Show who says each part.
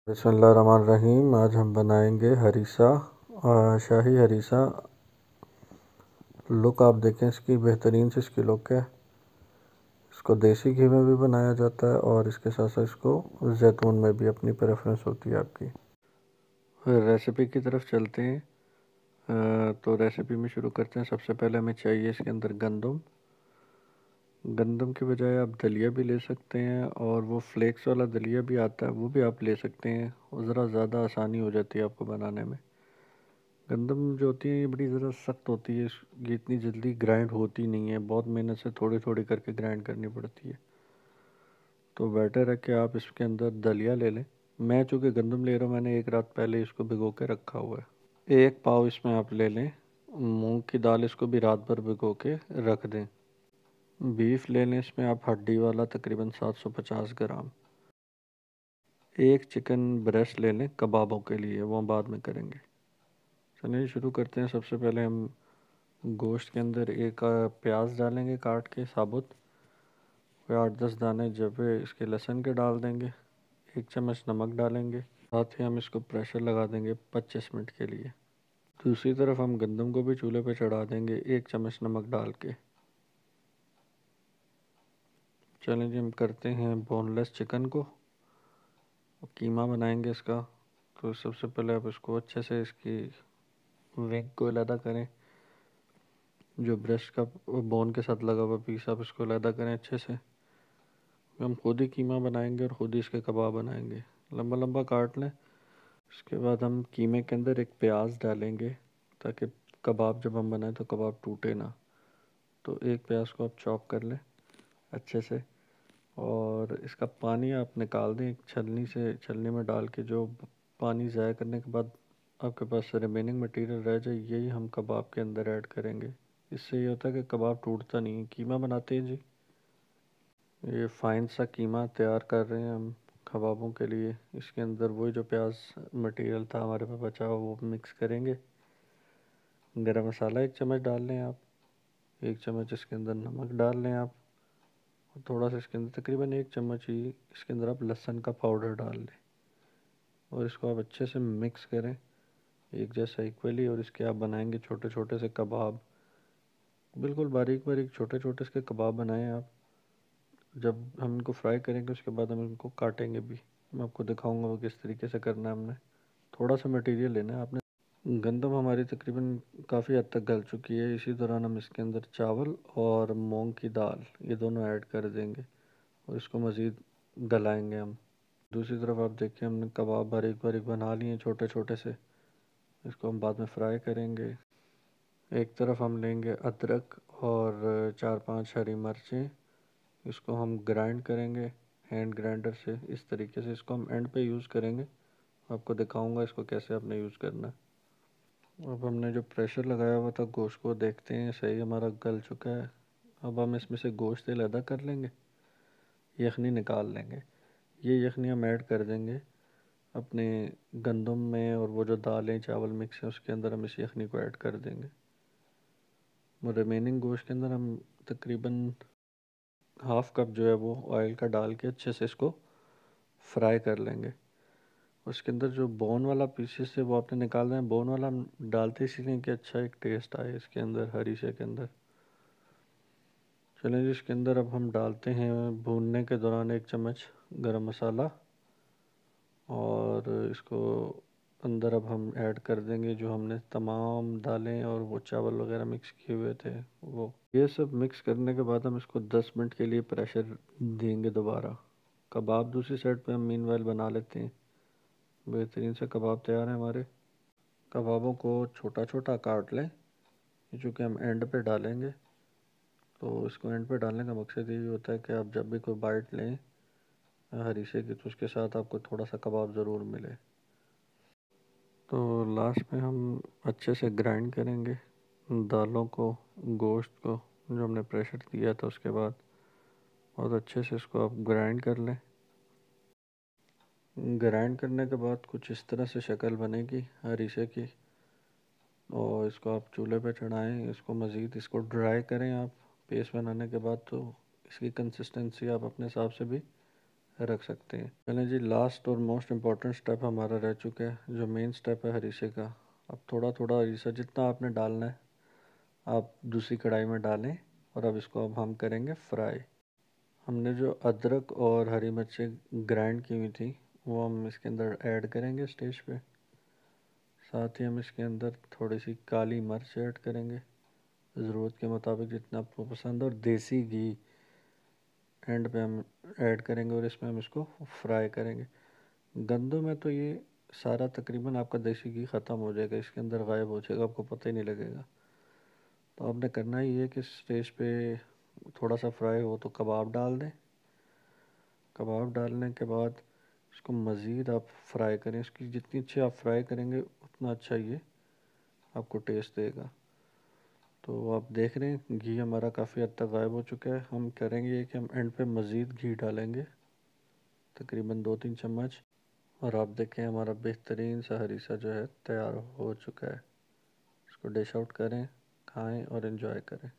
Speaker 1: बिस्मिल्लाहिर्रहमानिर्रहीम। आज हम बनाएंगे हरीसा, शाही हरीसा। लुक आप देखें इसकी, बेहतरीन सी इसकी लुक है। इसको देसी घी में भी बनाया जाता है और इसके साथ साथ इसको जैतून में भी अपनी प्रेफरेंस होती है आपकी। रेसिपी की तरफ चलते हैं। तो रेसिपी में शुरू करते हैं। सबसे पहले हमें चाहिए इसके अंदर गंदम। गंदम के बजाय आप दलिया भी ले सकते हैं और वो फ्लेक्स वाला दलिया भी आता है, वो भी आप ले सकते हैं। और ज़रा ज़्यादा आसानी हो जाती है आपको बनाने में। गंदम जो होती है ये बड़ी ज़रा सख्त होती है, ये इतनी जल्दी ग्राइंड होती नहीं है, बहुत मेहनत से थोड़ी थोड़ी करके ग्राइंड करनी पड़ती है। तो बेटर है कि आप इसके अंदर दलिया ले लें। मैं चूँकि गंदम ले रहा हूँ, मैंने एक रात पहले इसको भिगो के रखा हुआ है। एक पाव इसमें आप ले लें मूंग की दाल, इसको भी रात भर भिगो के रख दें। बीफ ले लें, इसमें आप हड्डी वाला तकरीबन 750 ग्राम। एक चिकन ब्रेस्ट ले लें कबाबों के लिए, वो हम बाद में करेंगे। चलिए शुरू करते हैं। सबसे पहले हम गोश्त के अंदर एक प्याज डालेंगे काट के साबुत। फिर 8-10 दाने जब इसके लहसुन के डाल देंगे। 1 चम्मच नमक डालेंगे। साथ ही हम इसको प्रेशर लगा देंगे 25 मिनट के लिए। दूसरी तरफ हम गंदम को भी चूल्हे पे चढ़ा देंगे 1 चम्मच नमक डाल के। चलें जी, हम करते हैं बोनलेस चिकन को, कीमा बनाएंगे इसका। तो सबसे पहले आप इसको अच्छे से इसकी विंग को अलहदा करें। जो ब्रेस्ट का बोन के साथ लगा हुआ पीस, आप इसको अलहदा करें अच्छे से। हम खुद ही कीमा बनाएंगे और खुद ही इसके कबाब बनाएंगे। लंबा लंबा काट लें। उसके बाद हम कीमे के अंदर एक प्याज डालेंगे ताकि कबाब जब हम बनाएं तो कबाब टूटे ना। तो एक प्याज को आप चॉप कर लें अच्छे से और इसका पानी आप निकाल दें एक छलनी से। छलनी में डाल के जो पानी ज़ाया करने के बाद आपके पास रिमेनिंग मटेरियल रह जाए, यही हम कबाब के अंदर ऐड करेंगे। इससे ये होता है कि कबाब टूटता नहीं है। कीमा बनाते हैं जी, ये फाइन सा कीमा तैयार कर रहे हैं हम कबाबों के लिए। इसके अंदर वही जो प्याज मटेरियल था हमारे पास बचा हुआ, वो मिक्स करेंगे। गरम मसाला 1 चम्मच डाल लें आप। 1 चम्मच इसके अंदर नमक डाल लें आप। और थोड़ा सा इसके अंदर तकरीबन 1 चम्मच ही इसके अंदर आप लहसुन का पाउडर डाल लें और इसको आप अच्छे से मिक्स करें एक जैसा इक्वली। और इसके आप बनाएंगे छोटे छोटे से कबाब, बिल्कुल बारीक बारीक छोटे छोटे इसके कबाब बनाएं आप। जब हम इनको फ्राई करेंगे उसके बाद हम इनको काटेंगे भी। मैं आपको दिखाऊंगा वो किस तरीके से करना है। हमने थोड़ा सा मटेरियल लेना है आपने। गंदम हमारी तकरीबन काफ़ी हद तक गल चुकी है। इसी दौरान हम इसके अंदर चावल और मूंग की दाल ये दोनों ऐड कर देंगे और इसको मज़ीद गलाएंगे हम। दूसरी तरफ आप देखिए, हमने कबाब बारीक बारीक बना लिए हैं छोटे छोटे से। इसको हम बाद में फ्राई करेंगे। एक तरफ हम लेंगे अदरक और 4-5 हरी मिर्चें। इसको हम ग्राइंड करेंगे हैंड ग्राइंडर से। इस तरीके से इसको हम एंड पे यूज़ करेंगे, आपको दिखाऊंगा इसको कैसे आपने यूज़ करना है। अब हमने जो प्रेशर लगाया हुआ था गोश्त को, देखते हैं सही हमारा गल चुका है। अब हम इसमें से गोश्त अलहदा कर लेंगे, यखनी निकाल लेंगे। ये यखनी हम ऐड कर देंगे अपने गंदम में और वो जो दालें चावल मिक्स है उसके अंदर हम इस यखनी को ऐड कर देंगे। वो रिमेनिंग गोश्त के अंदर हम तकरीबन हाफ़ कप जो है वो ऑयल का डाल के अच्छे से इसको फ्राई कर लेंगे। उसके अंदर जो बोन वाला पीसेस है वो आपने निकाल दें। बोन वाला हम डालते इसीलिए कि अच्छा एक टेस्ट आए इसके अंदर हरीसे के अंदर। चलें जी, इसके अंदर अब हम डालते हैं भूनने के दौरान 1 चम्मच गरम मसाला और इसको अंदर अब हम ऐड कर देंगे जो हमने तमाम दालें और वो चावल वगैरह मिक्स किए हुए थे वो। ये सब मिक्स करने के बाद हम इसको 10 मिनट के लिए प्रेशर देंगे दोबारा। कबाब दूसरी साइड पे हम मीनवाइल बना लेते हैं। बेहतरीन से कबाब तैयार है हमारे। कबाबों को छोटा छोटा काट लें, चूँकि हम एंड पे डालेंगे। तो इसको एंड पे डालने का मकसद यही होता है कि आप जब भी कोई बाइट लें हरीसे की तो उसके साथ आपको थोड़ा सा कबाब ज़रूर मिले। तो लास्ट में हम अच्छे से ग्राइंड करेंगे दालों को, गोश्त को जो हमने प्रेशर दिया था उसके बाद। और अच्छे से इसको आप ग्राइंड कर लें। ग्राइंड करने के बाद कुछ इस तरह से शक्ल बनेगी हरीसे की। और इसको आप चूल्हे पे चढ़ाएं, इसको मज़ीद इसको ड्राई करें आप पेस्ट बनाने के बाद। तो इसकी कंसिस्टेंसी आप अपने हिसाब से भी रख सकते हैं। चलें जी, लास्ट और मोस्ट इम्पॉर्टेंट स्टेप हमारा रह चुका है, जो मेन स्टेप है हरीसे का। अब थोड़ा थोड़ा हरीसा जितना आपने डालना है आप दूसरी कढ़ाई में डालें, और अब इसको हम करेंगे फ्राई। हमने जो अदरक और हरी मिर्चें ग्राइंड की हुई थी वो हम इसके अंदर ऐड करेंगे स्टेज पे। साथ ही हम इसके अंदर थोड़ी सी काली मिर्च ऐड करेंगे, ज़रूरत के मुताबिक जितना आपको पसंद है, और देसी घी एंड पे हम ऐड करेंगे, और इसमें हम इसको फ्राई करेंगे। गंदों में तो ये सारा तकरीबन आपका देसी घी ख़त्म हो जाएगा, इसके अंदर गायब हो जाएगा, आपको पता ही नहीं लगेगा। तो आपने करना ही है कि स्टेज पे थोड़ा सा फ्राई हो तो कबाब डाल दें। कबाब डालने के बाद इसको मज़ीद आप फ्राई करें, इसकी जितनी अच्छी आप फ्राई करेंगे उतना अच्छा ये आपको टेस्ट देगा। तो आप देख रहे हैं घी हमारा काफ़ी हद तक गायब हो चुका है। हम करेंगे कि हम एंड पे मज़ीद घी डालेंगे, तकरीबन 2-3 चम्मच, और आप देखें हमारा बेहतरीन सा हरीसा जो है तैयार हो चुका है। इसको डिश आउट करें, खाएं और एंजॉय करें।